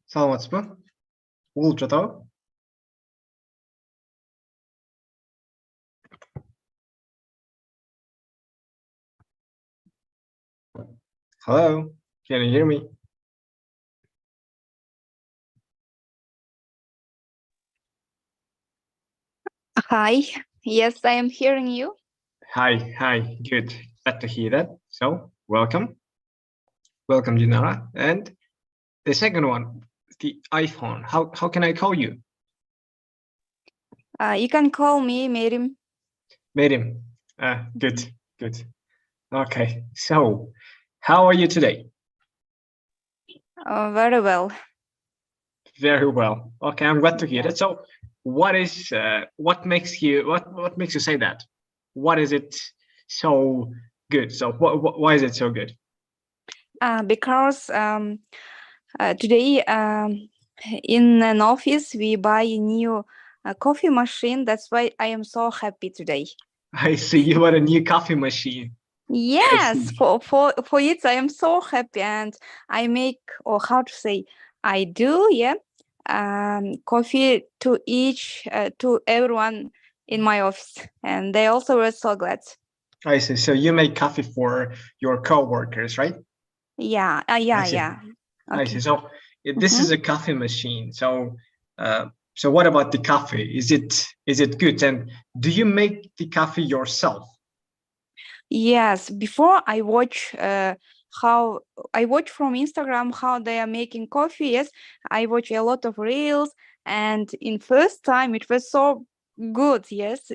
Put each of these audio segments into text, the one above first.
Саламатсызбы? Угулуп жатабы? Hello, can you hear me? Hi, yes, I am hearing you. Hi, good. Glad to hear that. So, welcome. Welcome, Janara. And the second one, the iPhone. How can I call you? You can call me Merim. Merim. Good. Okay, so how are you today? Very well. Very well. Okay, I'm glad to hear that. So, what makes you say that? What is it so good? So, why is it so good? Because today in an office we buy a new coffee machine. That's why I am so happy today. I see you bought a new coffee machine. Yes, for it I am so happy, and I make, or how to say, I do, coffee to everyone in my office, and they also were so glad. I see. So you make coffee for your co-workers, right? Yeah. Okay. I see. So this is a coffee machine. So what about the coffee? Is it good? And do you make the coffee yourself? Yes. Before I watch from Instagram how they are making coffee. Yes, I watch a lot of reels, and in first time it was so good. Yes,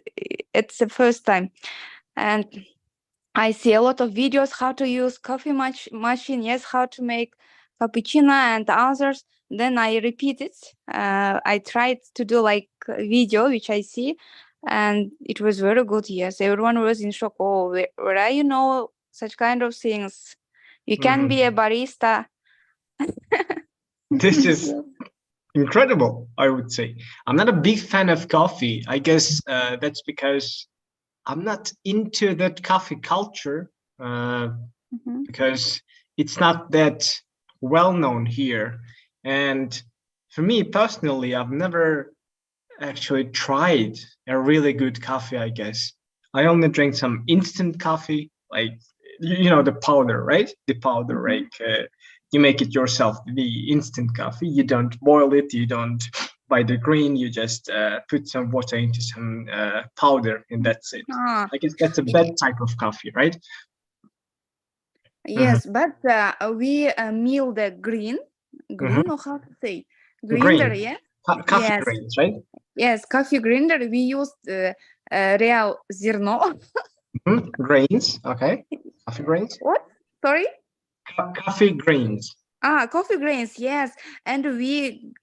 it's the first time, and I see a lot of videos how to use coffee machine. Yes, how to make cappuccino and others. Then I repeat it. I tried to do like a video which I see, and it was very good. Yes, everyone was in shock. Oh, where you know such kind of things? You can be a barista. This is incredible, I would say. I'm not a big fan of coffee. I guess that's because I'm not into that coffee culture because it's not that well known here. And for me personally, I've never actually tried a really good coffee, I guess. I only drink some instant coffee, like, you know, the powder, right? The powder, like you make it yourself, the instant coffee. You don't boil it, you don't buy the green, you just put some water into some powder, and that's it. I guess that's a bad type of coffee, right? Yes, but we mill the green, or how to say, grinder, Green. yeah? Coffee grains, right? Yes, coffee grinder. We used real zerno. Grains, okay. Coffee grains. What? Sorry? Coffee grains. Coffee grains, yes. And we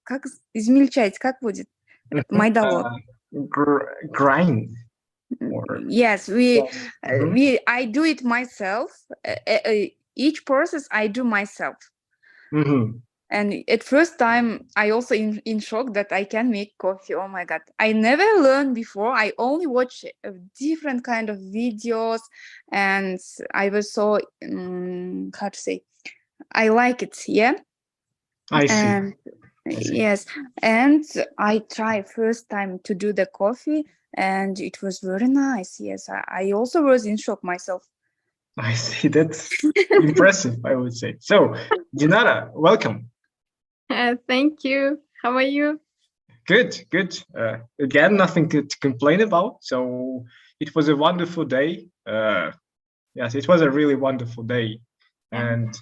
как измельчать, как будет? Майдалок. Grind. Yes, I do it myself. Each process I do myself. And at first time, I also in shock that I can make coffee. Oh my God. I never learned before. I only watch different kind of videos, and I was so, how to say, I like it. Yeah. I see. And yes. And I tried first time to do the coffee, and it was very nice. Yes. I also was in shock myself. I see. That's impressive, I would say. So, Janara, welcome. Thank you. How are you? Good. Again, nothing to complain about. So it was a wonderful day. Yes, it was a really wonderful day. And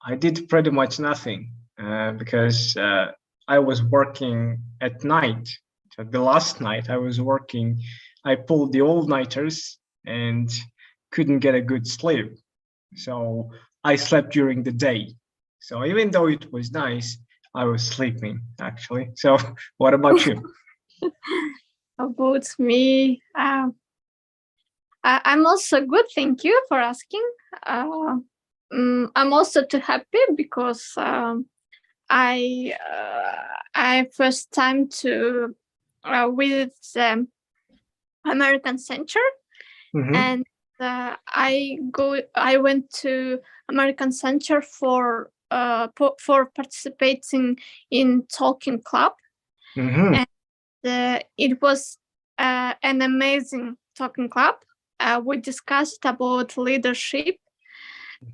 I did pretty much nothing because I was working at night. So the last night I was working, I pulled the all-nighters and couldn't get a good sleep. So I slept during the day. So even though it was nice, I was sleeping actually. So what about you? About me, I'm also good. Thank you for asking. I'm also too happy because I first time to visit the American Center, and I went to American Center for for participating in Talking Club. Mhm. And it was an amazing Talking Club. We discussed about leadership,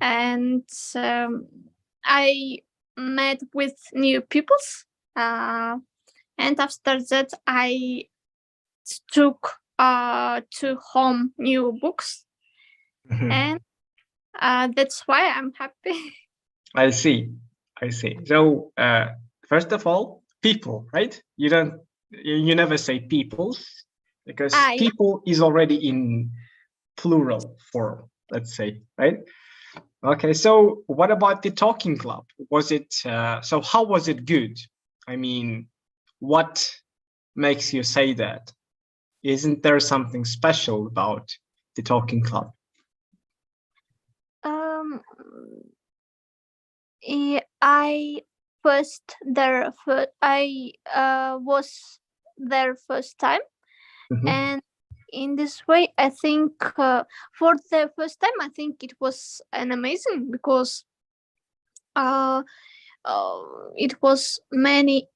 and I met with new peoples. And after that, I took to home new books, Mhm. and that's why I'm happy. I see. I see. So, first of all, people, right? You never say peoples because Yeah. people is already in plural form, let's say, right? Okay. So, what about the Talking Club? Was it so? How was it good? I mean, what makes you say that? Isn't there something special about the Talking Club? I was there first time, Mhm. and in this way, I think for the first time, I think it was an amazing because it was many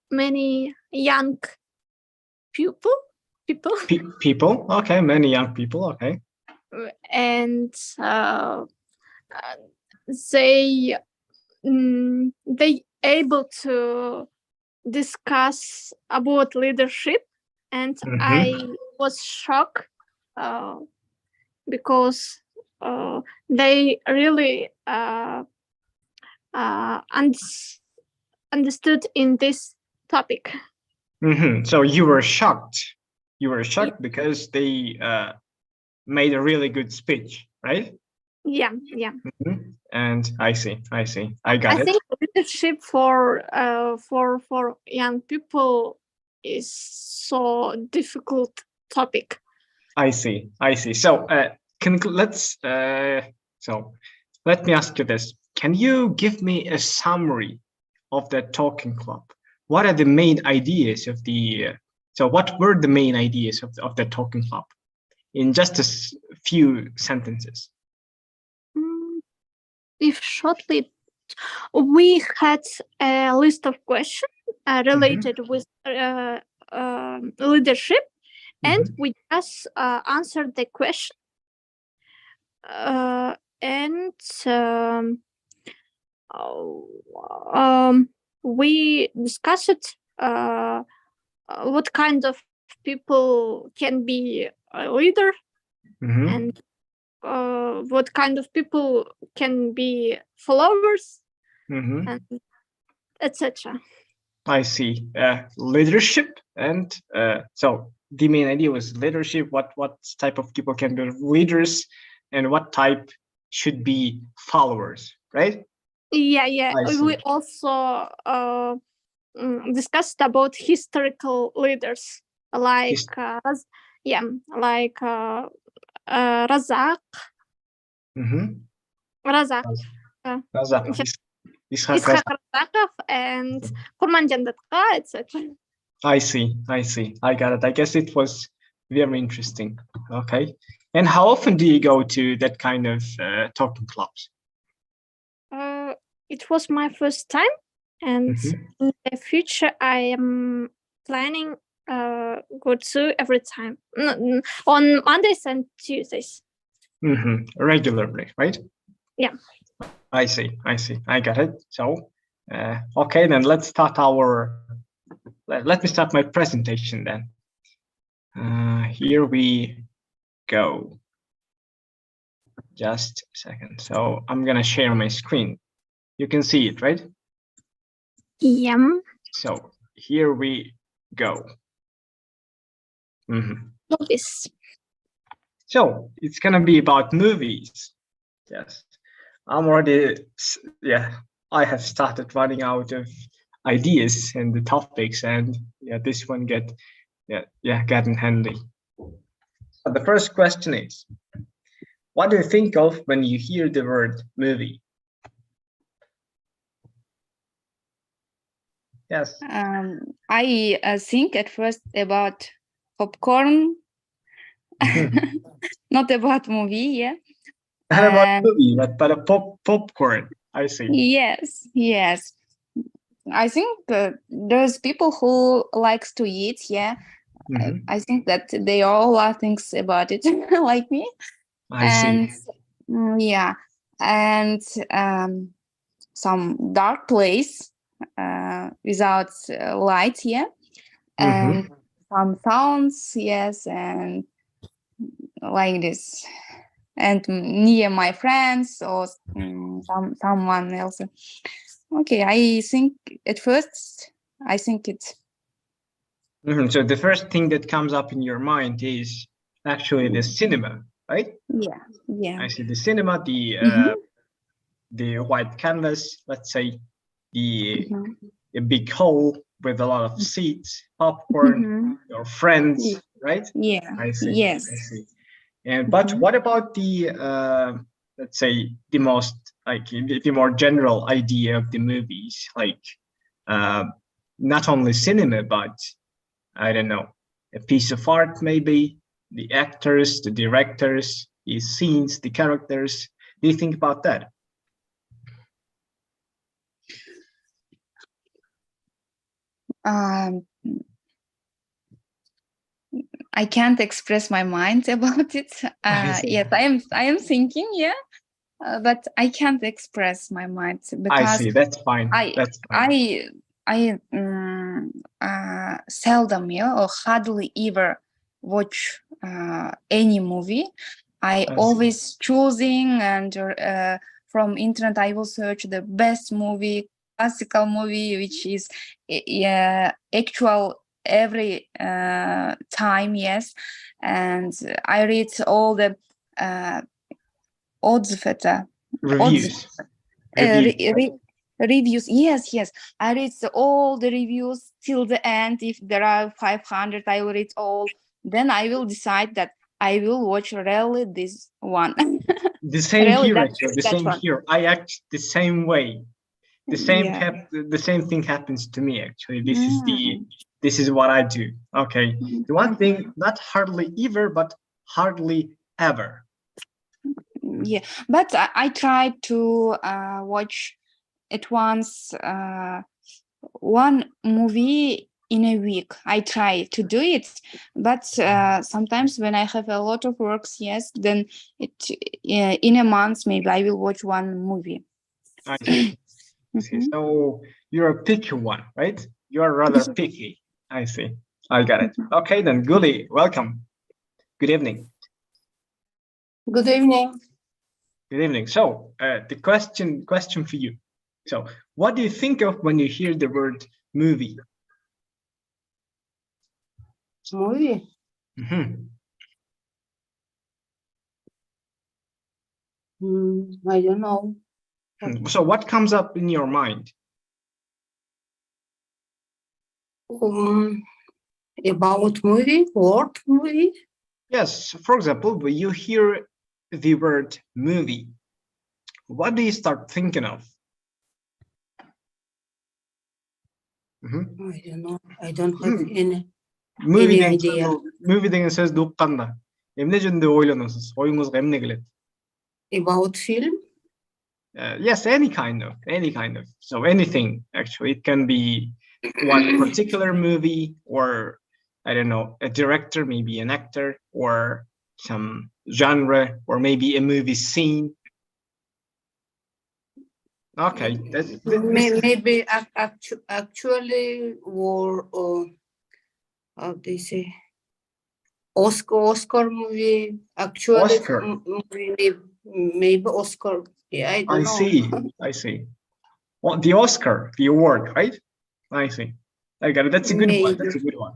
young people, People. Okay. Many young people. Okay. and they able to discuss about leadership, and Mhm. I was shocked because they really understood in this topic. Mhm. So you were shocked. You were shocked because they made a really good speech, right? Yeah. Mhm. And I see. I got I it. think leadership for young people is so difficult topic. I see. So let me ask you this. Can you give me a summary of the Talking Club? What are the main ideas of the what were the main ideas of the Talking Club in just a few sentences? If shortly, we had a list of questions related with leadership, and we just answered the question, and we discussed what kind of people can be a leader, and what kind of people can be followers, and etc. I see. Leadership, and so the main idea was leadership. What type of people can be leaders, and what type should be followers, right? Yeah. I see. We also discussed about historical leaders like Razak. Razak. Razak. Ishaq Razakov and Kurmanjandatka, etc. I see. I got it. I guess it was very interesting. Okay. And how often do you go to that kind of talking clubs? It was my first time, and in the future I am planning go to every time on Mondays and Tuesdays. Regularly, right? Yeah. I see. I got it. So, okay, then let's start let me start my presentation then. Here we go. Just a second. So I'm gonna share my screen. You can see it, right? Yeah. So here we go. Yes. So it's gonna be about movies. Yes. I'm already, I have started running out of ideas and the topics, and this one get in handy. So the first question is, what do you think of when you hear the word movie? Yes. I think at first about popcorn, not about movie, yeah. Not about movie, but a popcorn. I see. Yes, yes. I think there's people who likes to eat. Yeah, I think that they all are things about it, like me. I see. Yeah, and some dark place without light. Yeah, and some sounds. Yes, and like this. And near my friends or someone else. Okay, I think at first, I think it's. So the first thing that comes up in your mind is actually the cinema, right? Yeah, yeah. I see the cinema, the white canvas, let's say, the big hall with a lot of seats, popcorn, your friends, right? Yeah. I see. Yes. I see. And but what about the let's say the most like the more general idea of the movies, like not only cinema, but I don't know, a piece of art maybe, the actors, the directors, the scenes, the characters. Do you think about that? I can't express my mind about it. Yes, I am thinking, yeah, but I can't express my mind because I see. That's fine. That's fine. I seldom, yeah, or hardly ever watch any movie. I always choosing and from internet I will search the best movie, classical movie, which is actual every time, yes, and I read all the reviews. Reviews. Yes, I read all the reviews till the end. If there are 500, I will read all. Then I will decide that I will watch really this one. The same really, here, actually. The same one. here. I act the same way. The same the same thing happens to me, actually. This is what I do. Okay. The one thing, not hardly ever, but hardly ever. Yeah, but I tried to watch at once one movie in a week. I try to do it, but sometimes when I have a lot of works, yes, then in a month maybe I will watch one movie. I see. So you're a picky one, right? You're rather picky. I see. I got it. Okay, then, Guli, welcome. Good evening. Good evening. Good evening. So the question for you. So what do you think of when you hear the word movie? Movie? I don't know. So what comes up in your mind? About movie, word movie? Yes, for example, when you hear the word movie, what do you start thinking of? I don't know. I don't have any Movie idea. Movie деген сөздү укканда эмне жөнүндө ойлоносуз? Оюңузга эмне келет? About film? Yes, any kind of. So anything, actually. It can be one particular movie, or I don't know, a director, maybe an actor, or some genre, or maybe a movie scene. Okay, maybe actually, or how they say, Oscar movie. Actually, Oscar. Maybe Oscar. Yeah, I don't know. I see. Well, the Oscar, the award, right? I see. I got it. That's a good one. That's a good one.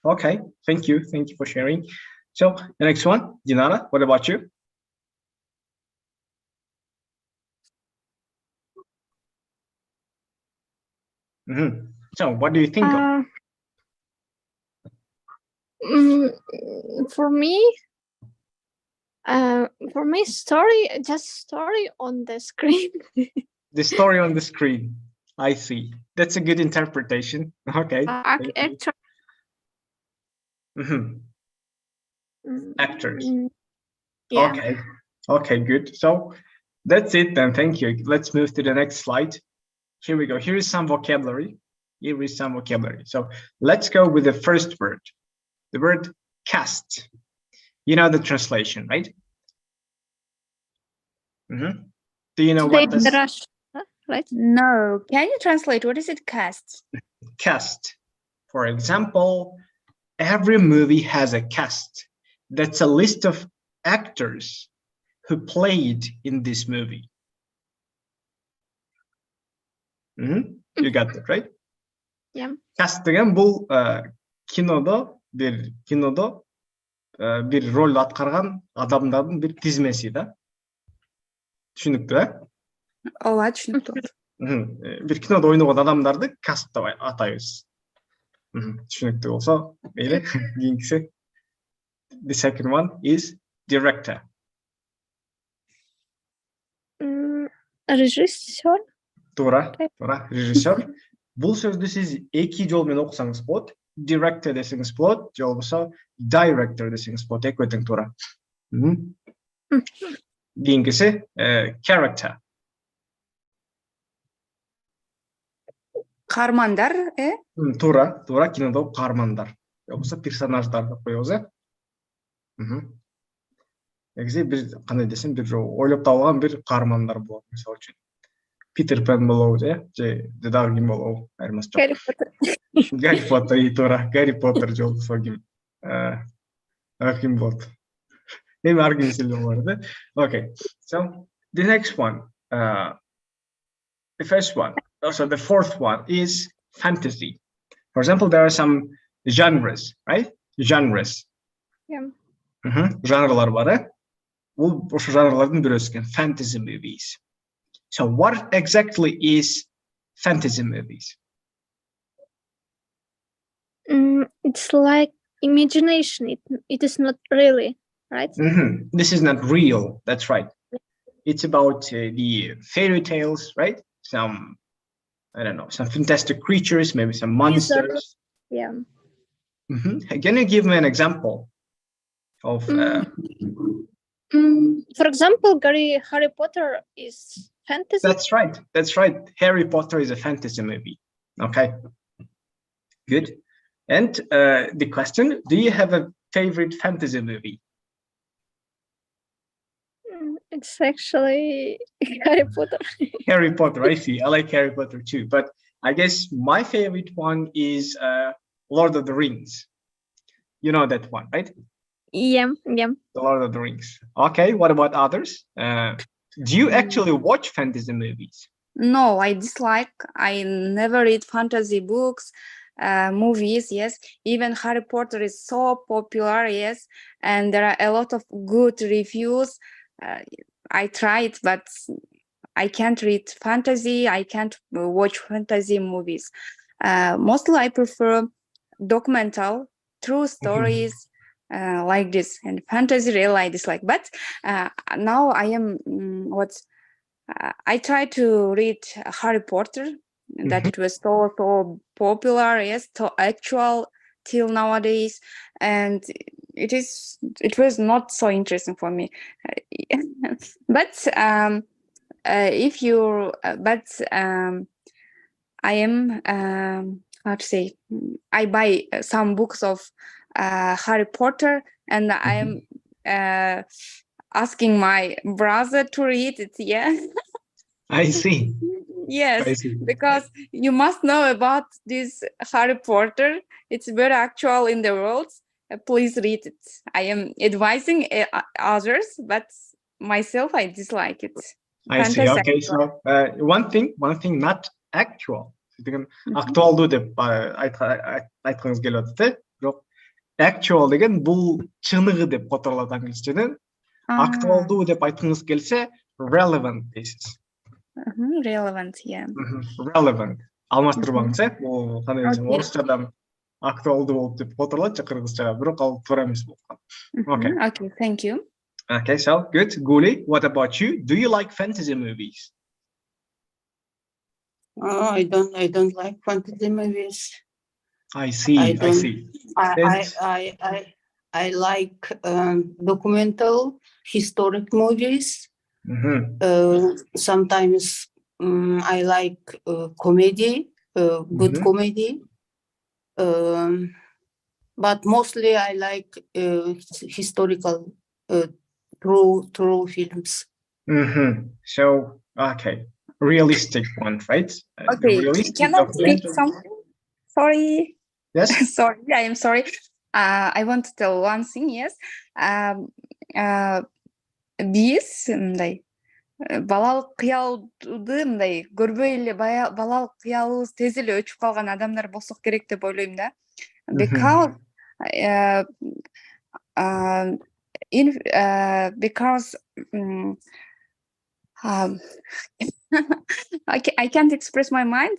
Okay, thank you for sharing. So the next one, Janara, what about you? So what do you think of? For me, story on the screen. The story on the screen. I see. That's a good interpretation. Okay. Actor. Actors. Yeah. Okay, good. So That's it then. Thank you. Let's move to the next slide. Here we go. Here is some vocabulary. Here is some vocabulary. So let's go with the first word. The word cast. You know the translation, right? Do you know what this? Right? No. Can you translate? What is it? Cast. Cast. For example, every movie has a cast. That's a list of actors who played in this movie. You got that, right? Yeah. Cast деген бұл кинодо bir роль аткарган адамдардын bir тизмеси да. Түшүнүктүү, Ооба, түшүнүктүү. Bir кинодо ойногон адамдарды каст деп атайбыз. Түшүнүктүү болсо, мейли. Кийинкиси. The second one is director. Режиссер. Туура, режиссер. Бул сөздү сиз эки жол менен окусаңыз болот. Director десеңиз болот, же болбосо director десеңиз болот. Экөө тең туура. Кийинкиси character. Каармандар, Туура, кинодо каармандар. Же болбосо персонаждар деп коебуз, Негизи бир кандай десем, бир ойлоп табылган бир каармандар болот. Мисалы үчүн Питер Пен болобу, же дагы ким болобу? Айырмасы жок. Гарри Поттер, туура. Гарри Поттер же болбосо ким? Ким болот? Эми ар ким силе болот, Okay. So the next one, the first one, also the fourth one is fantasy. For example, there are some genres, right? Genres. Yeah. Жанрлар бар, Бул ошо жанрлардын бирөөсү экен, fantasy movies. So what exactly is fantasy movies? It's like imagination. It is not really, right? This is not real. That's right. It's about the fairy tales, right? Some, I don't know, some fantastic creatures, maybe some monsters. Yeah. Can you give me an example of? For example, Harry Potter is fantasy. That's right. Harry Potter is a fantasy movie. Okay. Good. And the question: do you have a favorite fantasy movie? It's actually Harry Potter. Harry Potter, I see. I like Harry Potter too. But I guess my favorite one is Lord of the Rings. You know that one, right? Yeah. The Lord of the Rings. Okay, what about others? Do you actually watch fantasy movies? No, I dislike. I never read fantasy books, movies, yes. Even Harry Potter is so popular, yes. And there are a lot of good reviews. I tried, but I can't read fantasy. I can't watch fantasy movies. Mostly I prefer documental, true stories, like this. And fantasy really I dislike. But now I am I try to read Harry Potter, that it was so popular, yes, so actual till nowadays, and it was not so interesting for me. But if you I am how to say, I buy some books of Harry Potter, and I am asking my brother to read it. Yeah. I see. Yes, I see. because you must know about this Harry Potter. It's very actual in the world. Please read it. I am advising others, but myself, I dislike it. I see. Okay, so one thing not actual. Актуалдуу деп айткыңыз келип атат, бирок actual деген бул чыныгы деп которулат англисчеден. Актуалдуу деп айткыңыз келсе relevant дейсиз. Relevant, yeah. Relevant. Алмаштырбаңыз, бул кандай десем, орусчадан актуалдуу болуп деп которулат же кыргызчага, бирок ал туура эмес болуп калат. Okay, thank you. Okay, so good. Guli, what about you? Do you like fantasy movies? Oh, I don't like fantasy movies. I see. I see. I like documental historic movies Sometimes I like comedy, good comedy. But mostly I like historical, true films. So, okay, realistic one, right? Okay, realistic can I speak documentary. something? Sorry. Yes. Sorry, I am sorry. I want to tell one thing, yes. Биз мындай балалык кыялды мындай көрбөй эле балалык кыялыбыз тез эле өчүп калган адамдар болсок керек деп ойлойм да. Because I can't express my mind.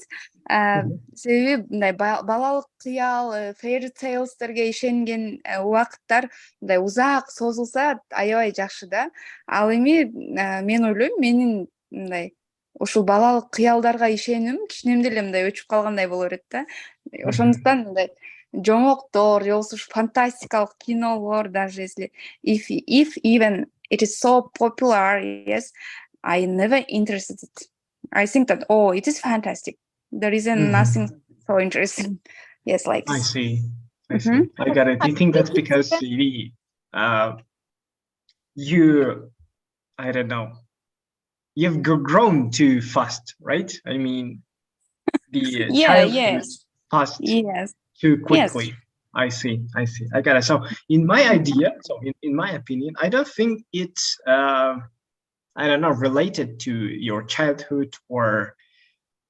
Себеби мындай балалык кыял, fairy tales'терге ишенген убакыттар мындай узак созулса аябай жакшы да. Ал эми мен ойлойм, менин мындай ушул балалык кыялдарга ишеним кичинемде эле мындай өчүп калгандай боло берет да. Ошондуктан мындай жоңоктор, же болбосо фантастикалык кинолор, даже если if even it is so popular, yes, I never interested it. I think that, oh, it is fantastic. There isn't nothing so interesting. Yes, like I see. I got it. I think that's because you, I don't know, you've grown too fast, right? I mean, the child passed too quickly. Yes. I see. I got it. So in my idea, in my opinion, I don't think it's I don't know, related to your childhood or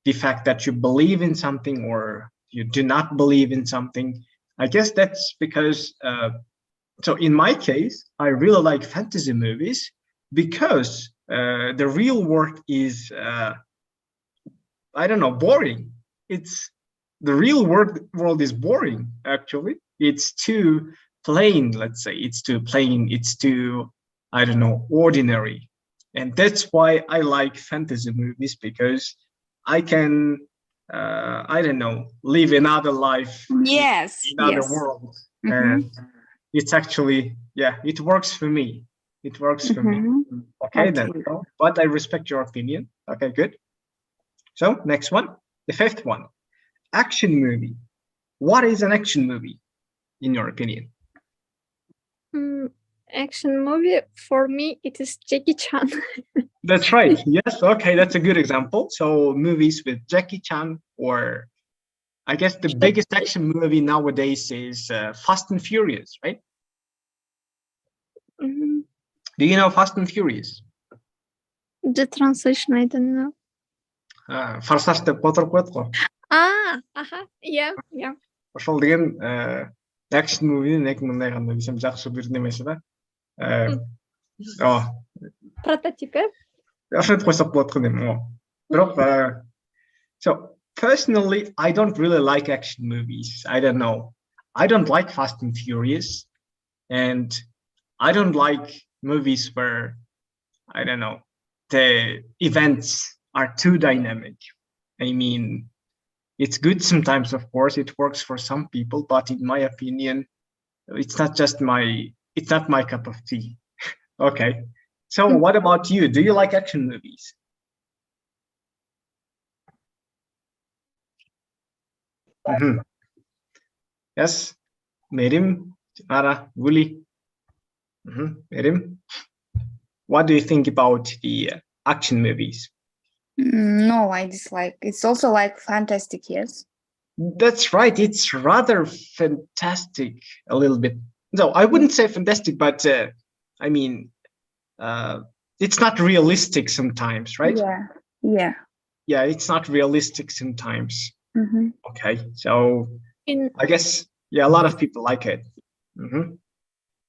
the fact that you believe in something or you do not believe in something. I guess that's because, so in my case, I really like fantasy movies because the real world is, I don't know, boring. The real world is boring, actually. It's too plain, let's say. It's too plain. It's too, I don't know, ordinary. And that's why I like fantasy movies, because I can, I don't know, live another life, in other world. And it's actually, it works for me. It works for me. Okay, then. But I respect your opinion. Okay, good. So next one, the fifth one, action movie. What is an action movie, in your opinion? Action movie, for me, it is Jackie Chan. That's right. Yes. Okay, that's a good example. So movies with Jackie Chan, or I guess the biggest action movie nowadays is Fast and Furious, right? Do you know Fast and Furious? The translation, I don't know. Форсаж деп отырып қояды ғой. Yeah. Ошол деген action movie неки мындай кандай десем жакшы бир немеси да. Прототип. Ошентип койсок болот го дейм. Бирок so personally I don't really like action movies. I don't know. I don't like Fast and Furious, and I don't like movies where, I don't know, the events are too dynamic. I mean, it's good sometimes, of course, it works for some people, but in my opinion, it's not my cup of tea. Okay. So what about you? Do you like action movies? Yes. Merim, Ara, Wuli. Merim, what do you think about the action movies? No, I dislike. It's also like fantastic, yes. That's right. It's rather fantastic, a little bit. No, I wouldn't say fantastic, but I mean, it's not realistic sometimes, right? Yeah. Yeah, it's not realistic sometimes. Okay, so I guess, a lot of people like it.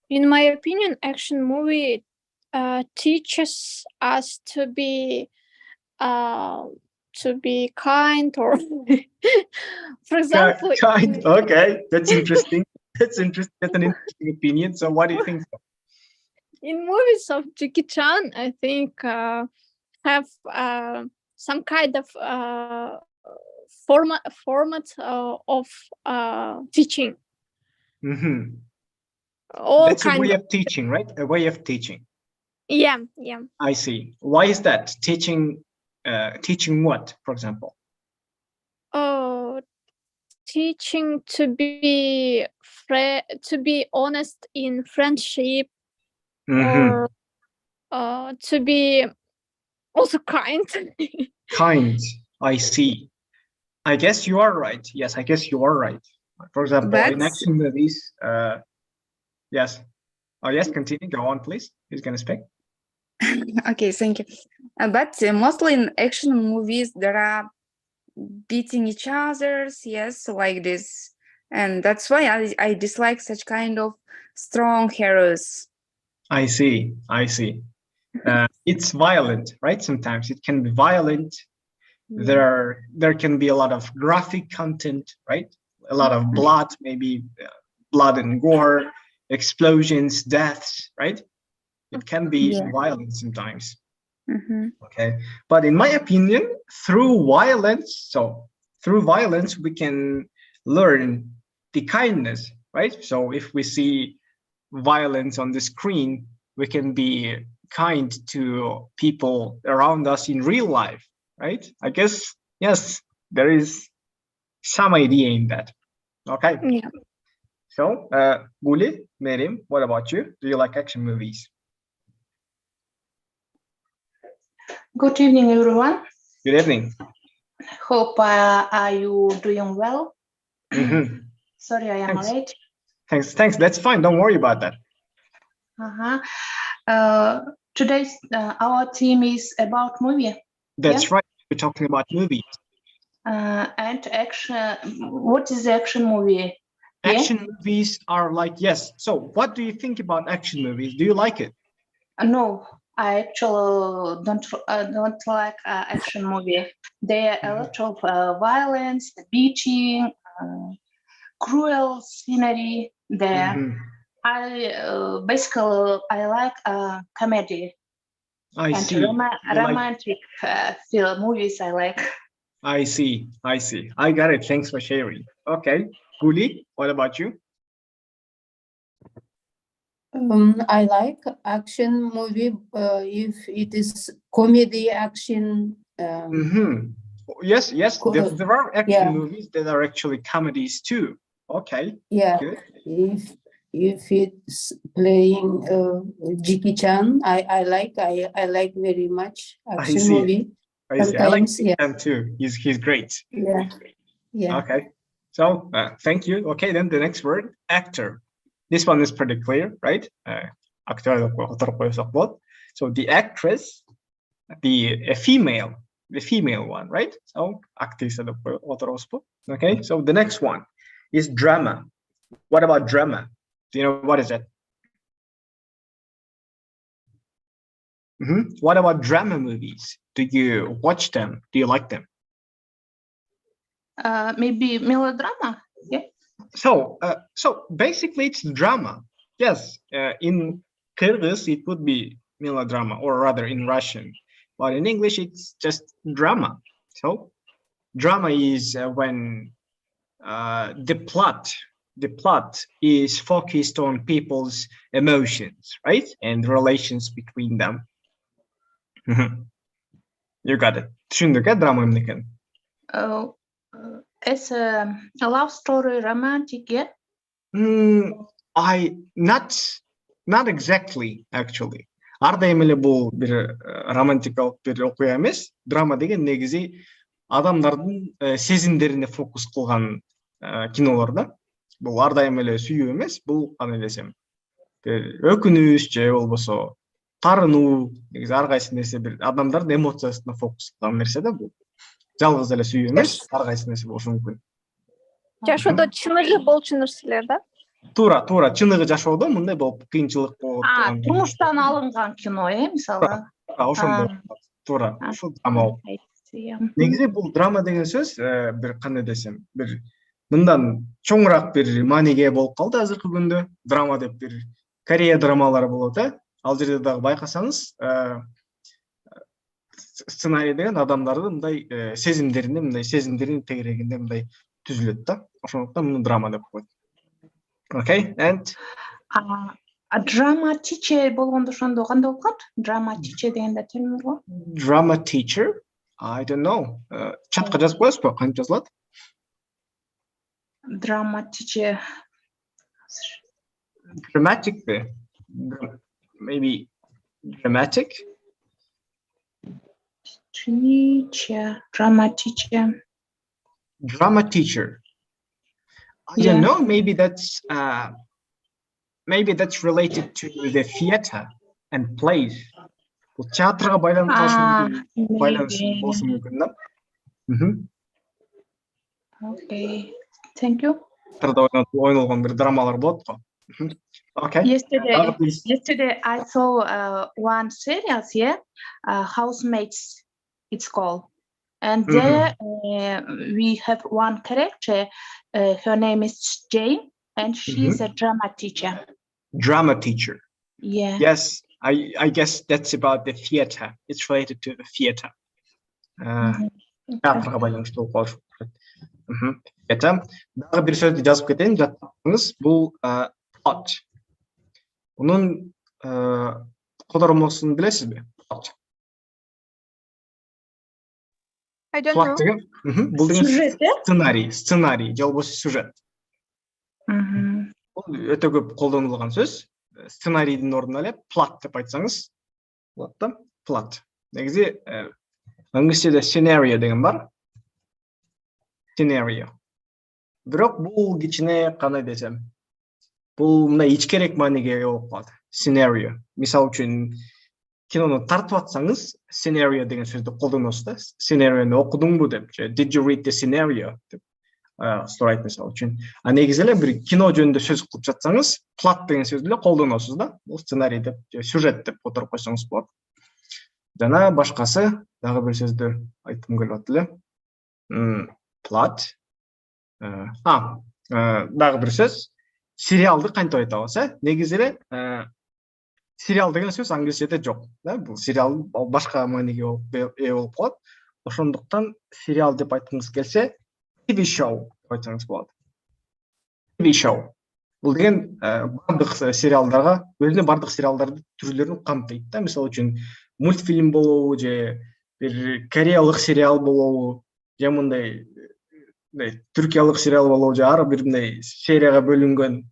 In my opinion, action movie teaches us to be kind, or for example, kind. Okay, that's interesting. That's an interesting opinion. So what do you think? In movies of Jackie Chan, I think have some kind of format of teaching. That's a way of teaching, right? A way of teaching. Yeah. I see. Why is that? Teaching what, for example? Oh, teaching to be honest in friendship, or to be also kind. Kind. I see. I guess you are right. Yes, I guess you are right. For example, in action movies, yes. Oh, yes, continue. Go on, please. Who's going to speak? Okay, thank you. But mostly in action movies, there are beating each others, yes, like this. And that's why I dislike such kind of strong heroes. I see. It's violent, right? Sometimes it can be violent. There can be a lot of graphic content, right? A lot of blood, maybe blood and gore, explosions, deaths, right? It can be violent sometimes. Okay, but in my opinion, through violence, we can learn the kindness, right? So if we see violence on the screen, we can be kind to people around us in real life, right? I guess, yes, there is some idea in that. Okay. Yeah. So, Guli, Merim, what about you? Do you like action movies? Good evening, everyone. Good evening. Hope are you doing well? Sorry, I am Thanks. late. Thanks. That's fine. Don't worry about that. Today's our theme is about movie. That's right. We're talking about movies. And action. What is the action movie? Action movies are like, yes. So what do you think about action movies? Do you like it? No, I actually don't like action movie. There are a lot of violence, beating, cruel scenery there. I basically like comedy. I and see. Romantic film movies I like. I see. I got it. Thanks for sharing. Okay. Guli, what about you? I like action movie if it is comedy action. Yes. There are action movies that are actually comedies too. Okay. Yeah. Good. If it's playing Jackie Chan, I like very much action movie. I see. I like him too. He's great. Yeah. Okay. So thank you. Okay, then the next word, actor. This one is pretty clear, right? So the actress, the female one, right? So actrisa. Okay. So the next one is drama. What about drama? Do you know what is that? What about drama movies? Do you watch them? Do you like them? Maybe melodrama. Yeah. So basically it's drama. Yes. In Kyrgyz it would be melodrama, or rather in Russian, but in English it's just drama. So drama is when the plot is focused on people's emotions, right, and relations between them. You got it. Düşündük ya drama emneken. It's a love story, romantic, yeah? Not exactly, actually. Ардайым эле бул бир романтикалык бир окуя эмес. Драма деген негизи адамдардын сезимдерине фокус кылган кинолор да. Бул ардайым эле сүйүү эмес, бул кандай десем, өкүнүч же болбосо тарынуу, негизи ар кайсы нерсе бир адамдардын эмоциясына фокус кылган нерсе да бул. Жалгыз эле сүйүү эмес, ар кайсы нерсе болушу мүмкүн. Жашоодо чыныгы болчу нерселер да? Туура, чыныгы жашоодо мындай болуп кыйынчылык болуп турган. Турмуштан алынган кино, мисалы. Ошондой. Туура, ушул драма. Негизи бул драма деген сөз бир кандай десем, бир мындан чоңураак бир мааниге болуп калды азыркы күндө. Драма деп бир Корея драмалары болот, Ал жерде дагы байкасаңыз, сценарий деген адамдардын мындай сезимдеринин тегерегинде мындай түзүлөт да. Ошондуктан муну драма деп коет. Okay, and A drama teacher болгондо ошондо кандай болуп калат? Drama teacher дегенде термин бар. Drama teacher? I don't know. Чатка жазып коесузбу? Кантип жазылат? Drama teacher. Dramatic. Maybe dramatic. Teacher. Drama teacher. Drama teacher. I don't know. Maybe that's related to the theater and plays. Бул театрга байланыш болсун мүмкүн да. Okay. Thank you. Театрда ойнолгон бир драмалар болот го. Okay. Yesterday I saw one series here, Housemates it's called. And there we have one character, her name is Jane, and she's a drama teacher. Drama teacher. Yeah. Yes, I guess that's about the theater. It's related to the theater. Театрга байланыштуу болушу керек. Дагы бир сөздү жазып кетейин, жаттыңыз. Бул plot. Унун колдормосун билесизби? I don't know. Бул деген сценарий, же болбосо сюжет. Бул өтө көп колдонулган сөз. Сценарийдин ордуна эле plot деп айтсаңыз болот да. Plot. Негизи англисчеде scenario деген бар. Scenario. Бирок бул кичине кандай десем, бул мындай ичкерээк мааниге болуп калат. Scenario. Мисалы үчүн кинону тартып атсаңыз, scenario деген сөздү колдоносуз да. Scenarioну окудуңбу деп, же did you read the scenario деп сурайт мисалы үчүн. А негизи эле бир кино жөнүндө сөз кылып жатсаңыз, plot деген сөздү эле колдоносуз да. Бул сценарий деп, же сюжет деп отуруп койсоңуз болот. Жана башкасы дагы бир сөздү айткым келип атты эле. Plot. Дагы бир сөз. Сериалды кантип айтабыз, Негизи эле сериал деген сөз англисчеде жок, да? Бул сериал башка мааниге болуп калат. Ошондуктан сериал деп айткыңыз келсе, TV show деп айтсаңыз болот. TV show. Бул деген бардык сериалдарга, өзүнө бардык сериалдардын түрлөрүн камтыйт да. Мисалы үчүн мультфильм болобу, же бир кореялык сериал болобу, же мындай түркиялык сериал болобу, же ар бир мындай серияга бөлүнгөн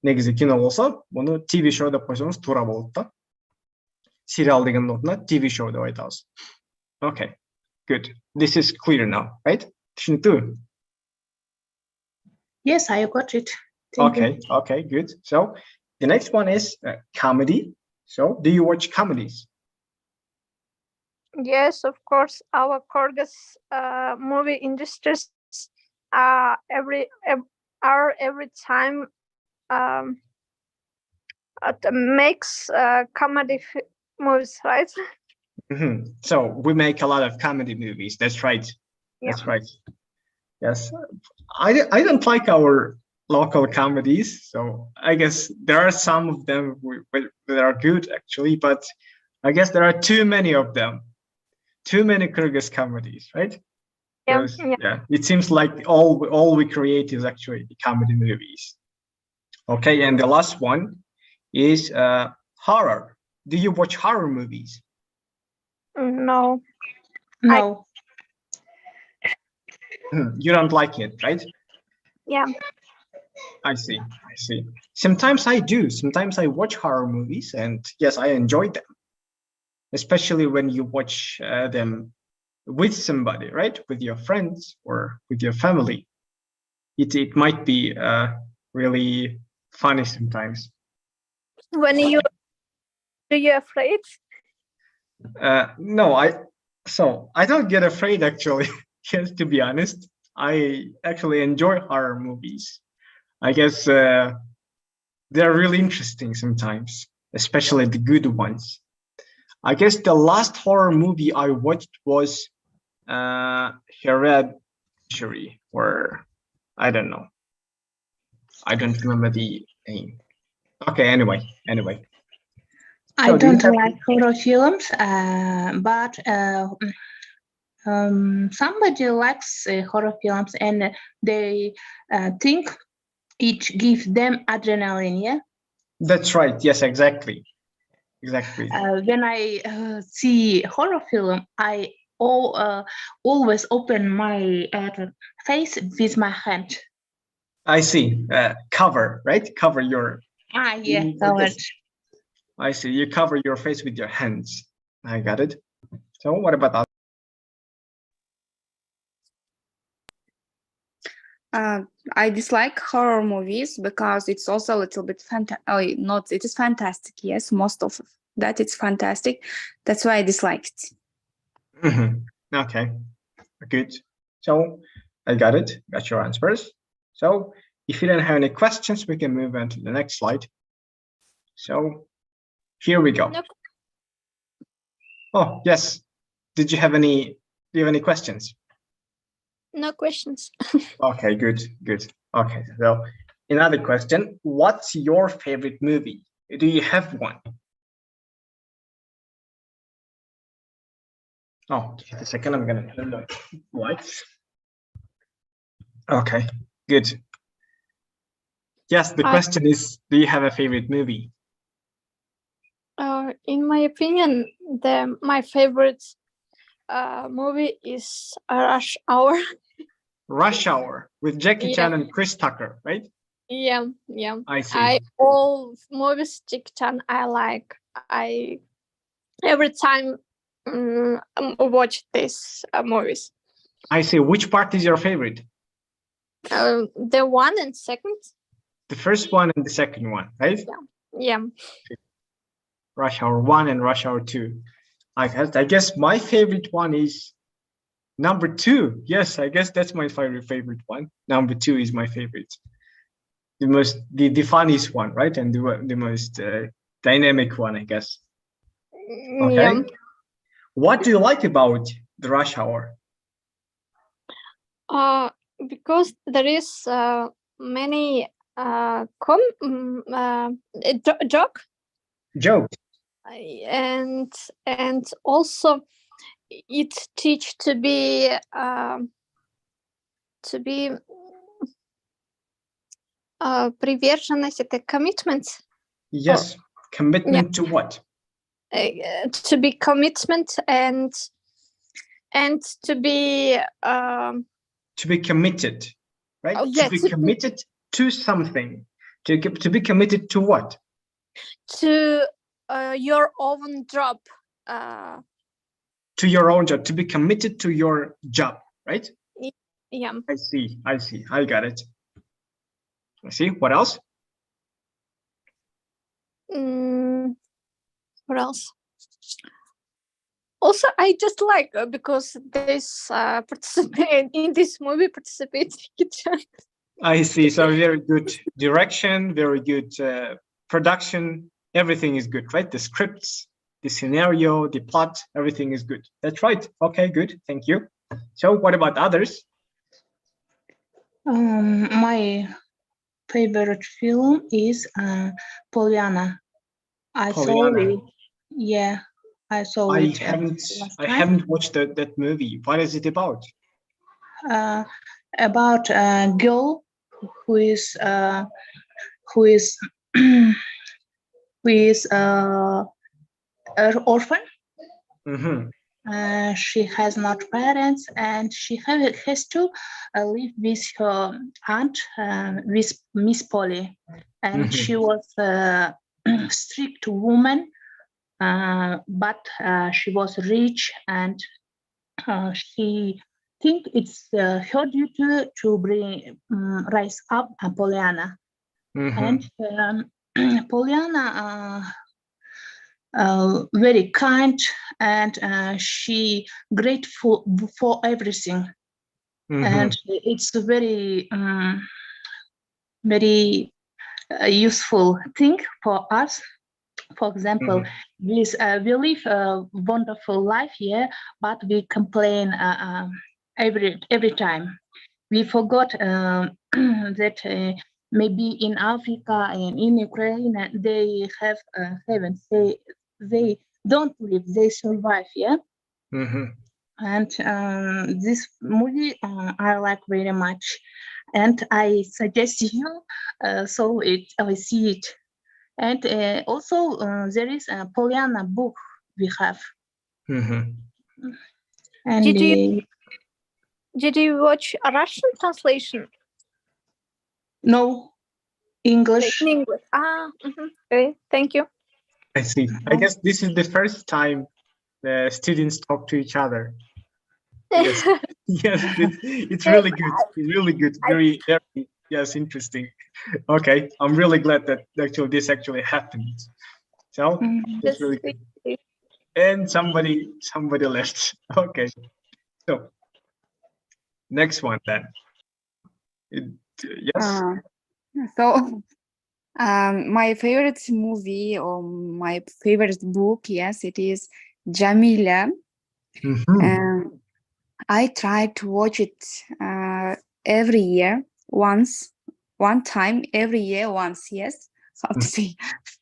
негизи кино болсо, муну TV show деп койсоңуз туура болот да. Сериал деген ордуна TV show деп айтабыз. Okay, good. This is clear now, right? Түшүнүктүүбү? Yes, I got it. Okay, good. So the next one is comedy. So, do you watch comedies? Yes, of course. Our Kyrgyz movie industries every time makes comedy movies, right? So we make a lot of comedy movies. That's right. Yeah. That's right. Yes, I don't like our local comedies, so I guess there are some of them that are good actually, but I guess there are too many of them. Too many Kyrgyz comedies, right? Yeah. Yeah. It seems like all we create is actually comedy movies. Okay, and the last one is horror. Do you watch horror movies? No. No. You don't like it, right? Yeah. I see. Sometimes I do. Sometimes I watch horror movies, and yes, I enjoy them. Especially when you watch them with somebody, right? With your friends or with your family. It might be really funny sometimes. When are you afraid? No, I don't get afraid actually. Yes, to be honest, I actually enjoy horror movies. I guess they're really interesting sometimes, especially the good ones. I guess the last horror movie I watched was Hereditary, or I don't know. I don't remember the name. Okay, anyway. I don't like horror films, but somebody likes horror films, and they think it gives them adrenaline, yeah? That's right. Yes, exactly. Exactly. When I see horror film, I always open my face with my hand. I see. Cover, right? Cover your. Yeah, covered. I see. You cover your face with your hands. I got it. So what about that? I dislike horror movies because it's also a little bit it is fantastic. Yes, most of that it's fantastic. That's why I dislike it. Okay, good. So I got it. Got your answers. So if you don't have any questions, we can move on to the next slide. So here we go. No. Oh, yes. Do you have any questions? No questions. Okay, good. Okay, so another question. What's your favorite movie? Do you have one? Oh, just a second. I'm going to turn the lights. Okay, good. Yes, the question is, do you have a favorite movie? In my opinion, my favorite movie is Rush Hour. Rush Hour with Jackie Chan and Chris Tucker, right? Yeah. I see. All movies Jackie Chan I like. I every time watch these movies. I see. Which part is your favorite? The one and second. The first one and the second one, right? Yeah. Rush Hour 1 and Rush Hour 2. I guess my favorite one is number 2. Yes, I guess that's my favorite one. Number 2 is my favorite. The funniest one, right? And the most dynamic one, I guess. Okay. Yeah. What do you like about the Rush Hour? Because there is many Jokes. And also it teach to be приверженность, это commitment. Yes, commitment to what? To be commitment and to be committed, right? Oh, yes. To be committed to something. To be committed to what? To your own job. To your own job. To be committed to your job, right? Yeah. I see. I got it. I see. What else? What else? Also, I just like because this participate in this movie participates. I see. So very good direction, very good production. Everything is good, right? The scripts, the scenario, the plot, everything is good. That's right. Okay, good. Thank you. So what about others? My favorite film is Pollyanna. I saw it. Yeah, I saw it. I haven't watched that movie. What is it about? About a girl who is an orphan. Mm-hmm. She has not parents, and she has to live with her aunt, with Miss Polly, and she was a strict woman, but she was rich, and she think it's her duty to rise up Pollyanna. Mm-hmm. And Pollyanna very kind, and she grateful for everything. Mm-hmm. And it's a very very useful thing for us. For example, we live a wonderful life here, but we complain every time. We forgot that maybe in Africa and in Ukraine they have heaven. They don't live; they survive. Yeah. Mm-hmm. And this movie I like very much, and I suggest you I see it. And also there is a Pollyanna book we have. Mm-hmm. And did you watch a Russian translation? No, English. In English. Okay, thank you. I see. I guess this is the first time the students talk to each other. Yes, yes, it's really good. Really good. Very, yes, interesting. Okay, I'm really glad that actually this actually happened. So it's really good. And somebody left. Okay, so next one then. Yes. So my favorite movie or my favorite book, yes, it is Jamila. Mm-hmm. I try to watch it every year, one time every year once, yes, how to say.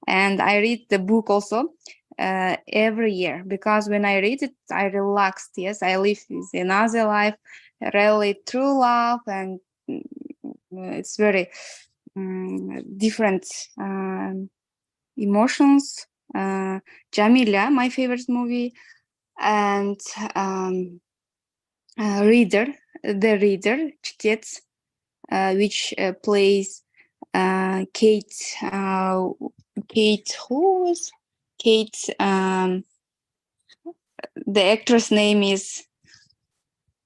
And I read the book also every year, because when I read it, I relaxed, yes, I live with another life, really true love, and it's very different emotions. Jamila, my favorite movie, and the reader, чтец, which plays Kate. Who is Kate? The actress name is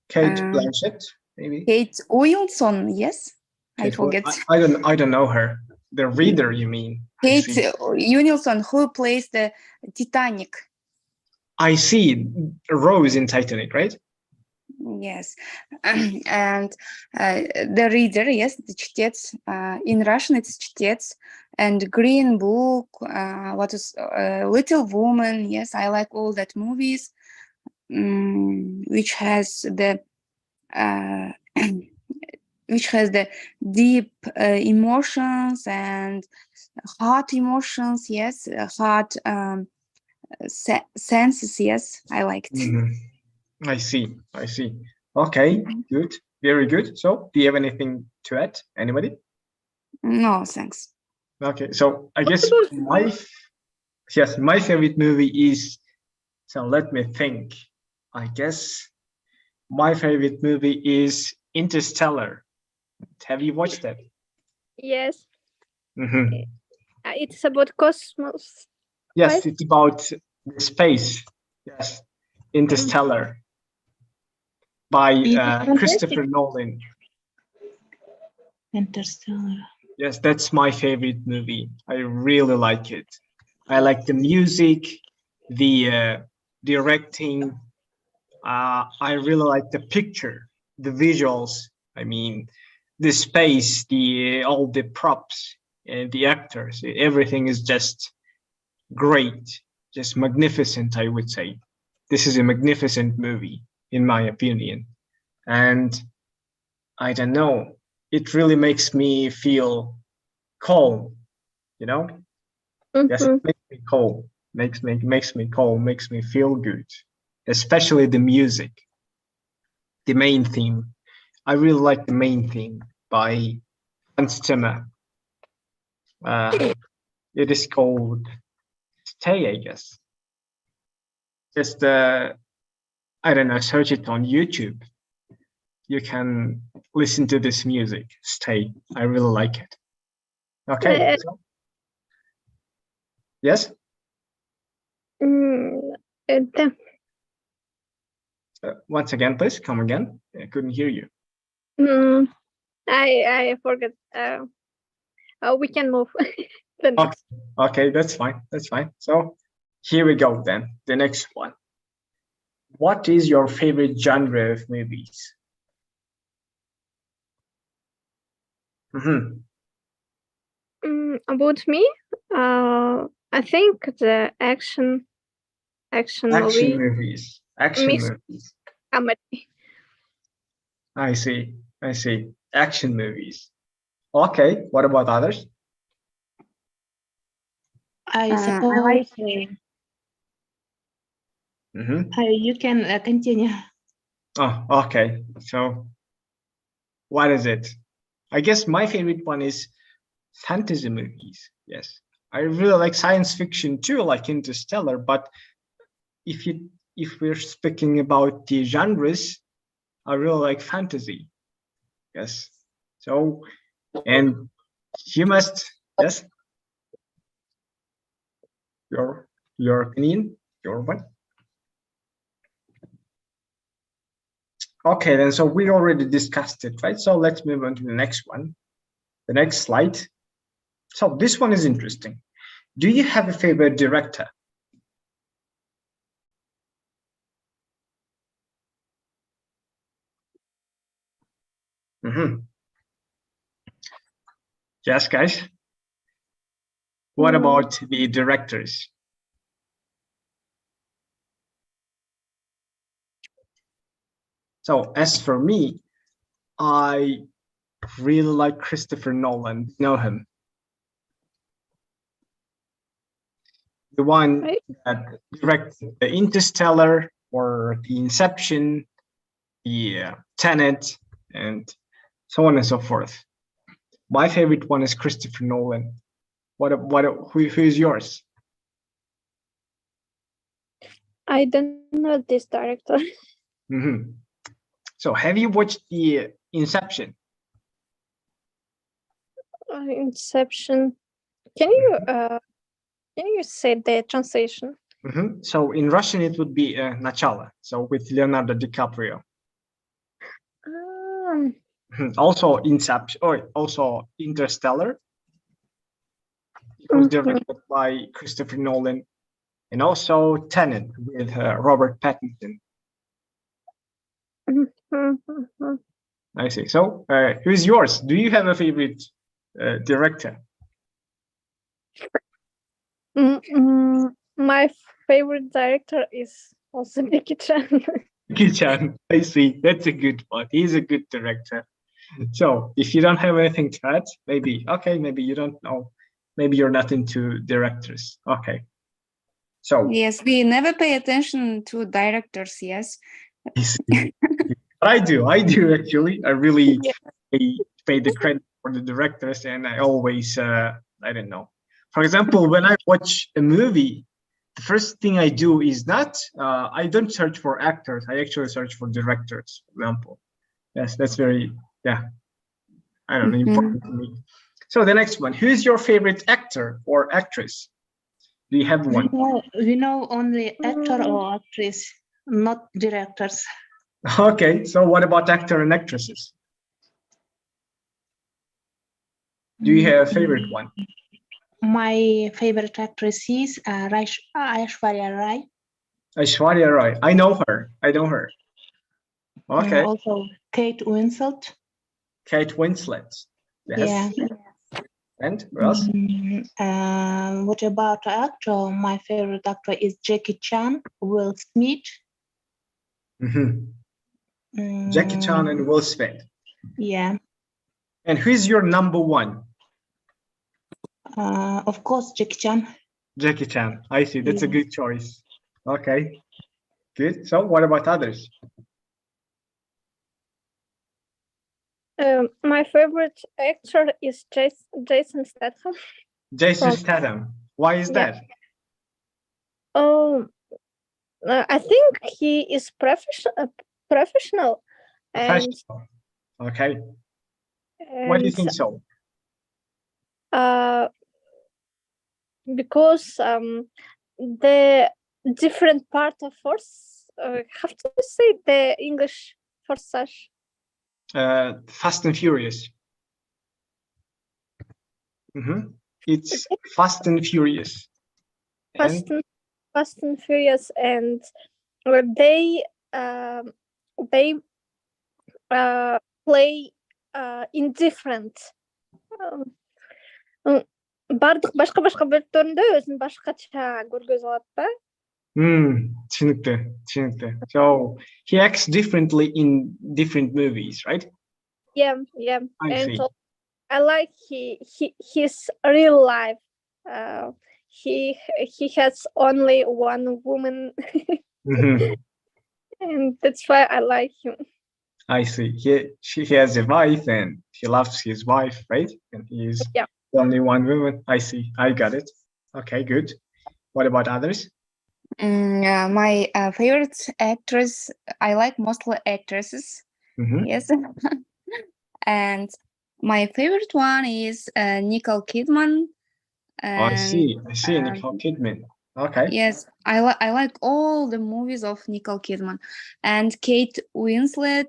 Kate Blanchett, maybe. Kate Wilson. Yes, I forget. I don't know her. The reader, you mean? Kate Wilson, who plays the Titanic. I see. Rose in Titanic, right? Yes, and the reader, yes, the чтец. In Russian, it's чтец. And Green Book. What is Little Woman? Yes, I like all that movies, which has the deep emotions and hard emotions. Yes, hard senses. Yes, I like it. Mm-hmm. I see. Okay, good, very good. So, do you have anything to add? Anybody? No, thanks. Okay, so I guess my favorite movie is. So let me think. I guess my favorite movie is Interstellar. Have you watched that? Yes. Mm-hmm. It's about cosmos. Yes, right? It's about space. Yes, Interstellar by Christopher Nolan. Interstellar. Yes, that's my favorite movie. I really like it. I like the music, the directing. I really like the picture, the visuals. I mean, the space, all the props, and the actors. Everything is just great, just magnificent, I would say. This is a magnificent movie, in my opinion. And I don't know, it really makes me feel calm, you know? Yes, it makes me calm, makes me calm, makes me feel good. Especially the music, the main theme. I really like the main theme by Hans Zimmer. It is called Stay, I guess. Just I don't know, search it on YouTube. You can listen to this music. Stay. I really like it. Okay. Yes. Once again, please come again. I couldn't hear you. I forgot. We can move. Okay, that's fine. That's fine. So here we go then. The next one. What is your favorite genre of movies? About me, I think the action movies. Comedy. I see. Action movies. Okay. What about others? I suppose you can continue. Oh, okay. So what is it? I guess my favorite one is fantasy movies. Yes, I really like science fiction too, like Interstellar. But if we're speaking about the genres, I really like fantasy. Yes. So, and you must, yes. Your opinion, your one. Okay, then, so we already discussed it, right? So let's move on to the next one, the next slide. So this one is interesting. Do you have a favorite director? Yes, guys. What about the directors? So as for me, I really like Christopher Nolan. You know him? The one that directed the Interstellar or the Inception, the Tenet, and so on and so forth. My favorite one is Christopher Nolan. Who is yours? I don't know this director. So have you watched the Inception? Inception. Can you say the translation? So in Russian it would be Начало. So with Leonardo DiCaprio. Also Inception, or also Interstellar. It was directed by Christopher Nolan, and also Tenet with Robert Pattinson. I see. So who's yours? Do you have a favorite director? My favorite director is also Jackie Chan. Jackie Chan, I see. That's a good one. He's a good director. So if you don't have anything to add, maybe you don't know. Maybe you're not into directors. Okay. So yes, we never pay attention to directors. Yes. I do actually. I really pay the credit for the directors, and I always I don't know. For example, when I watch a movie, the first thing I do is not I don't search for actors. I actually search for directors. For example, yes, that's very I don't know, important to me. So the next one, who is your favorite actor or actress? Do you have one? We know only actor or actress, not directors. Okay, so what about actor and actresses? Do you have a favorite one? My favorite actress is Aishwarya Rai. Aishwarya Rai. I know her. Okay. Also Kate Winslet. Kate Winslet. Yes. Yeah. And who else? What about actor? My favorite actor is Jackie Chan, Will Smith. Jackie Chan and Will Smith. Yeah. And who is your number one? Of course, Jackie Chan. Jackie Chan. I see. That's a good choice. Okay. Good. So what about others? My favorite actor is Jason Statham. Jason Statham. Why is that? I think he is professional. And, okay. Why do you think so? Because the different part of force, have to say the English for such. Fast and Furious. It's Fast and Furious. Fast and Furious, and they play in different. Бардық башка бөлүктөрүндө өзүн башкача көргөзүп алат да. Түсүнүктүү. So he acts differently in different movies, right? Yeah. And so I like his real life. He has only one woman, and that's why I like him. I see. He has a wife and he loves his wife, right? And he is only one woman. I see. I got it. Okay, good. What about others? My favorite actress, I like mostly actresses. Yes. And my favorite one is Nicole Kidman. I see Nicole Kidman. Okay. Yes, I like all the movies of Nicole Kidman and Kate Winslet.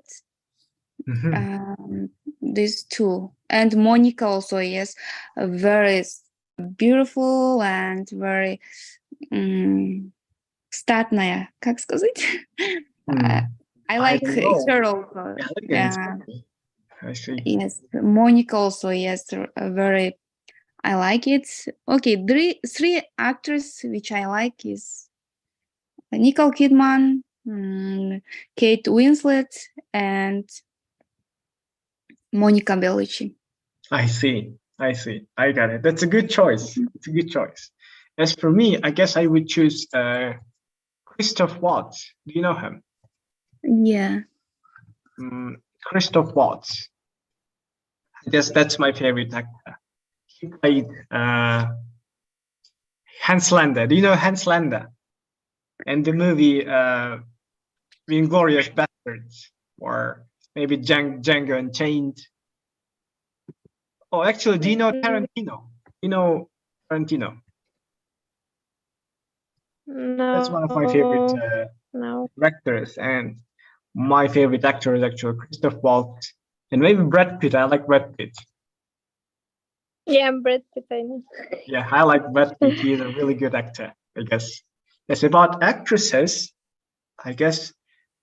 These two, and Monica also. Yes, very beautiful and very статная, как сказать? I like her also. I see. Yes, Monica also. Yes, very. I like it. Okay, three actors which I like is Nicole Kidman, Kate Winslet, and Monica Bellucci. I see. I got it. That's a good choice. It's a good choice. As for me, I guess I would choose Christoph Waltz. Do you know him? Yeah. Christoph Waltz. I guess that's my favorite actor. He played Hans Landa. Do you know Hans Landa? And the movie Inglourious Bastards, or maybe Django Unchained. Oh, actually, do you know Tarantino? You know Tarantino? No. That's one of my favorite directors, and my favorite actor is actually Christoph Waltz, and maybe Brad Pitt. I like Brad Pitt. Yeah, Brad Pitt, I know. Yeah, I like Brad Pitt. He is a really good actor, I guess. Yes, about actresses, I guess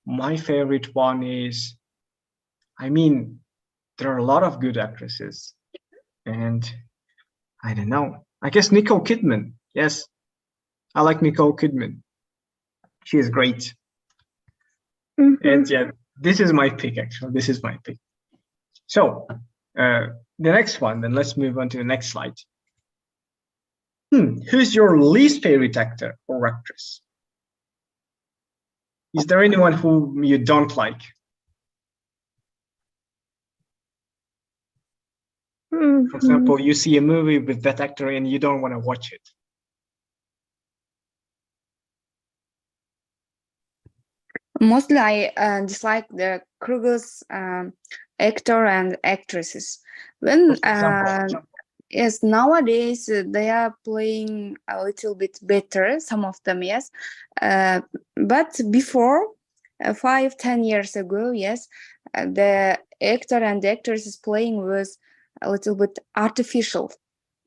my favorite one is, I mean, there are a lot of good actresses, and I don't know. I guess Nicole Kidman. Yes, I like Nicole Kidman. She is great. And yeah, this is my pick, actually. This is my pick. So the next one, then let's move on to the next slide. Who's your least favorite actor or actress? Is there anyone who you don't like? For example, you see a movie with that actor and you don't want to watch it. Mostly I dislike the Kyrgyz actor and actresses. When yes, nowadays they are playing a little bit better, some of them, yes. But before, 5-10 years ago, yes, the actor and actresses playing was a little bit artificial.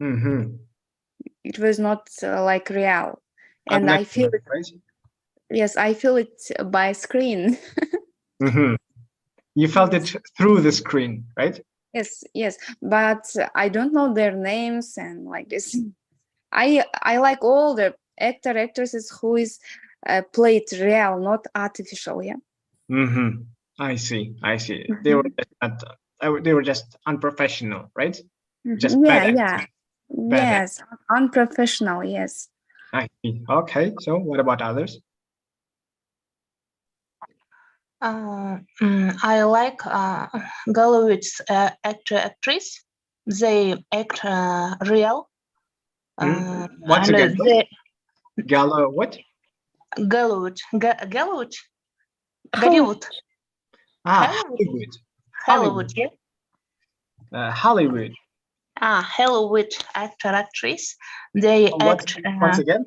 It was not like real. And I feel it, right? Yes, I feel it by screen. You felt it through the screen, right? Yes, but I don't know their names and like this. I like all the actresses who is played real, not artificial. Yeah. I see. They were just unprofessional, right? Just yeah. Yes, unprofessional. Yes. I see. Okay. So, what about others? I like Gallowitz actress. They act real. Once again, Gallo, what? Gallowitz. Hollywood. Hollywood. Yeah. Hollywood. Hollywood actress. They act. Once again.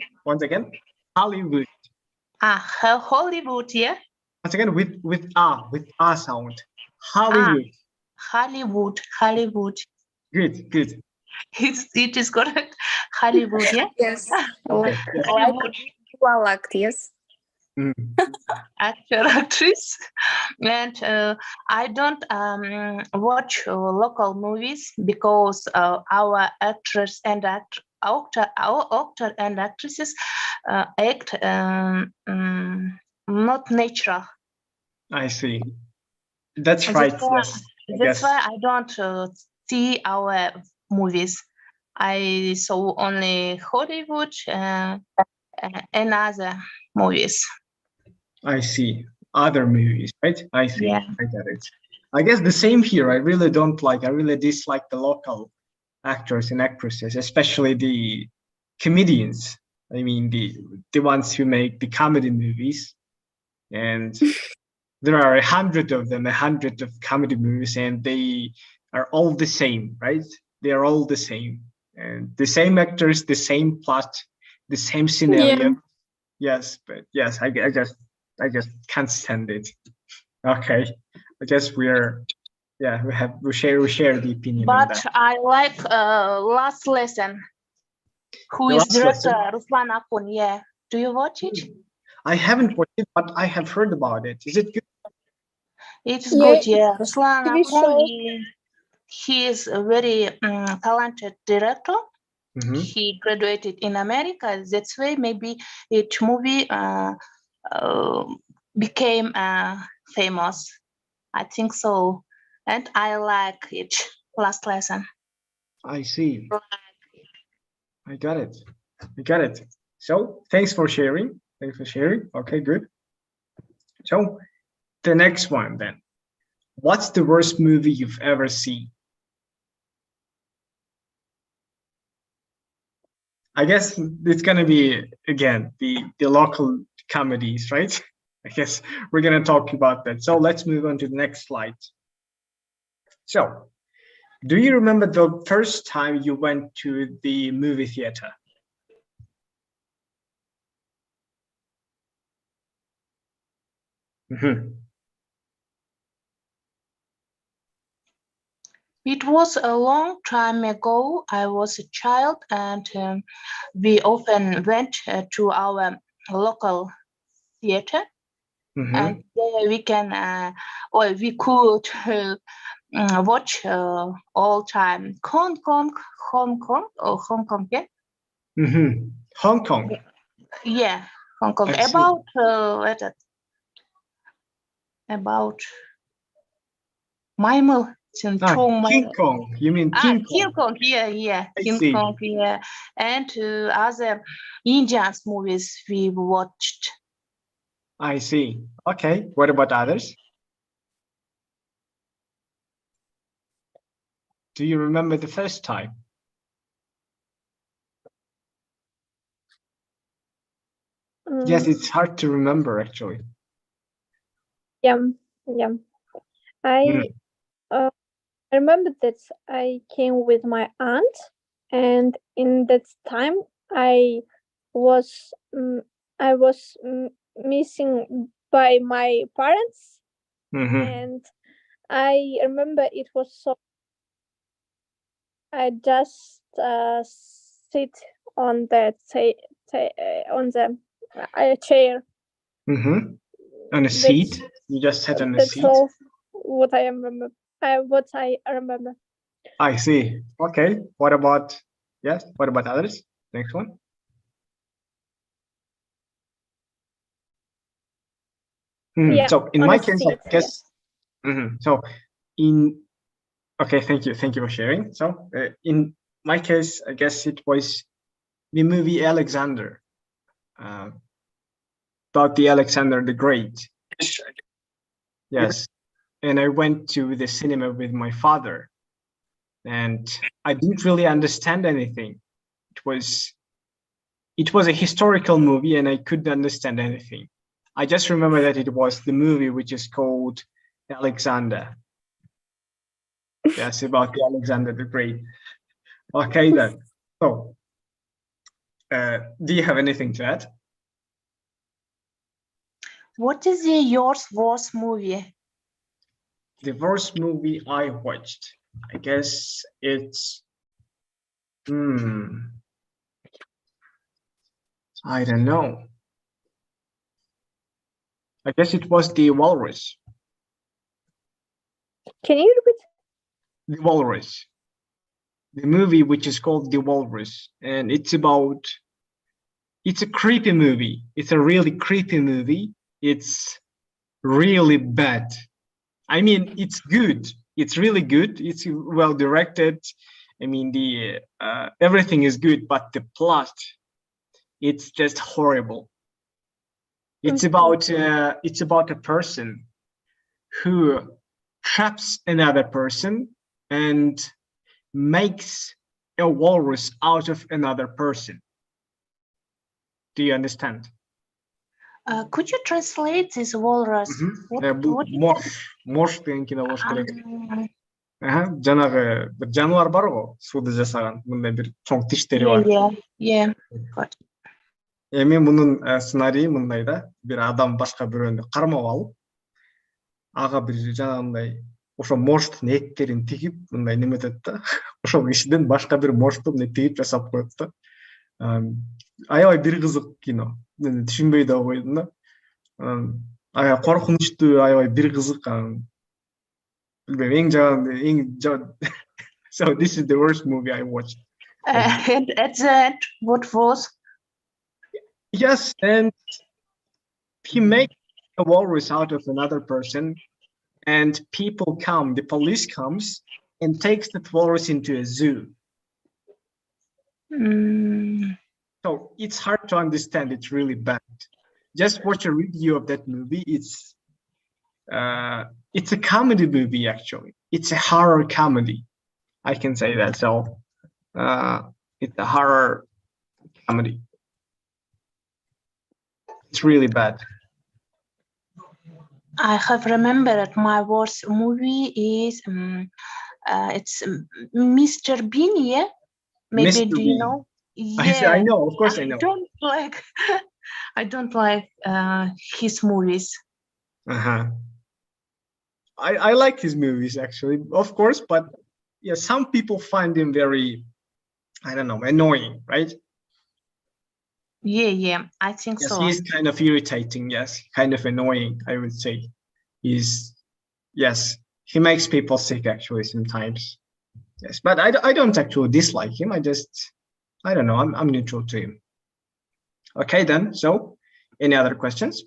Hollywood. Hollywood. Yeah. Once again, with R sound. Hollywood. Hollywood. Good. It is correct. Hollywood, yeah. Yes. Okay. Hollywood. Yes. Actress, and I don't watch local movies because our actors and our actor and actresses act not natural. I see. That's right. That's why I don't see our movies. I saw only Hollywood and other movies. I see. Other movies, right? I see. Yeah. I get it. I guess the same here. I really dislike the local actors and actresses, especially the comedians. I mean, the ones who make the comedy movies, and there are 100 of them, 100 of comedy movies, and they are all the same, right? They are all the same, and the same actors, the same plot, the same scenario. Yeah. Yes, but yes, I just can't stand it. Okay, I guess we share the opinion on But that. I like Last Lesson. Who The is Last director? Lesson? Ruslan Akun. Yeah. Do you watch it? I haven't watched it, but I have heard about it. Is it good? It's Yeah, good. Yeah. Ruslan TV Akun. show. He is a very talented director. Mhm. He graduated in America. That's why maybe each movie became famous. I think so. And I like it. Last Lesson. I see. I got it. I got it. So thanks for sharing. Thanks for sharing. Okay, good. So the next one then. What's the worst movie you've ever seen? I guess it's gonna be again the local comedies, right? I guess we're gonna talk about that. So let's move on to the next slide. So, do you remember the first time you went to the movie theater? Mhm. It was a long time ago. I was a child, and we often went to our local theater, Mhm. and there we can or we could watch all time Hong Kong, yeah, Mhm. Hong Kong. yeah, Hong Kong. I see. About Maimel King Kong. You mean King Kong? King Kong, yeah, I King see. Kong, yeah, and other Indian movies we watched. I see. Okay. What about others? Do you remember the first time? Yes, it's hard to remember actually. Yeah, yeah. I remember that I came with my aunt, and in that time I was missing by my parents, Mhm. and I remember it was so. I just sit on the on the chair. Mhm. On a That's seat. You just sat on a that's seat. all what I remember. What I remember. I see. Okay. What about What about others? Next one. Yeah, So in on my a case, seat, I guess. So thank you for sharing. So in my case, I guess it was the movie Alexander, about the Alexander the Great. Yes, and I went to the cinema with my father, and I didn't really understand anything. It was a historical movie, and I couldn't understand anything. I just remember that it was the movie which is called Alexander. Yes, about the Alexander the Great. Okay then. So, do you have anything to add? What is your worst movie? The worst movie I watched, I guess it's I don't know. I guess it was The Walrus. Can you repeat? The Walrus. The movie which is called The Walrus, and it's a creepy movie. It's a really creepy movie. It's really bad. I mean, it's good. It's really good. It's well directed. I mean, the everything is good, but the plot, it's just horrible. It's about a person who traps another person and makes a walrus out of another person. Do you understand? Could you translate this walrus? Мош деген кино болуш керек. Жанагы бир жаныбар бар го, сууда жасаган, мындай бир чоң тиштери бар. Yeah. Эми мунун сценарийи мындай да, бир адам башка бирөөнү кармап алып, ага бир жанагындай ошо моштун эттерин тигип, мындай неметет да. Ошол кишиден башка бир мошту мындай тигип жасап коет да. Аябай бир кызык кино. Мен түшүнбөй да койдум да. Аябай коркунучтуу, аябай бир кызык. So this is the worst movie I watched. And at the end, what was? Yes, and he makes a walrus out of another person, and people come, the police comes and takes that walrus into a zoo. So it's hard to understand. It's really bad. Just watch a review of that movie. It's a comedy movie, actually. It's a horror comedy. I can say that. So it's a horror comedy. It's really bad. I have remembered my worst movie is it's Mr. Bean, yeah? Maybe Mr. do you Bean. know? Yeah. I know, of course I know. I don't like his movies. I like his movies, actually, of course, but yeah, some people find him very, I don't know, annoying, right? Yeah, I think yes, so. He's kind of irritating, yes, kind of annoying, I would say. Yes, he makes people sick, actually, sometimes. Yes, but I don't actually dislike him. I don't know, I'm neutral to him. Okay, then, so any other questions?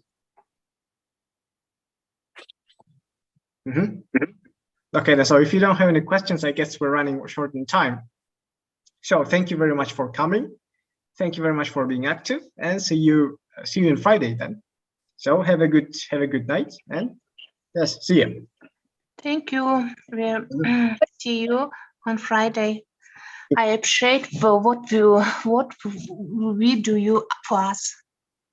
Okay, then, so if you don't have any questions, I guess we're running short in time. So thank you very much for coming. Thank you very much for being active, and see you on Friday then. So have a good night, and yes, see you. Thank you. We'll see you on Friday. I appreciate what we do you for us.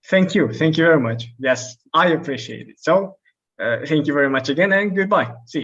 Thank you very much. Yes, I appreciate it. So thank you very much again, and goodbye. See you.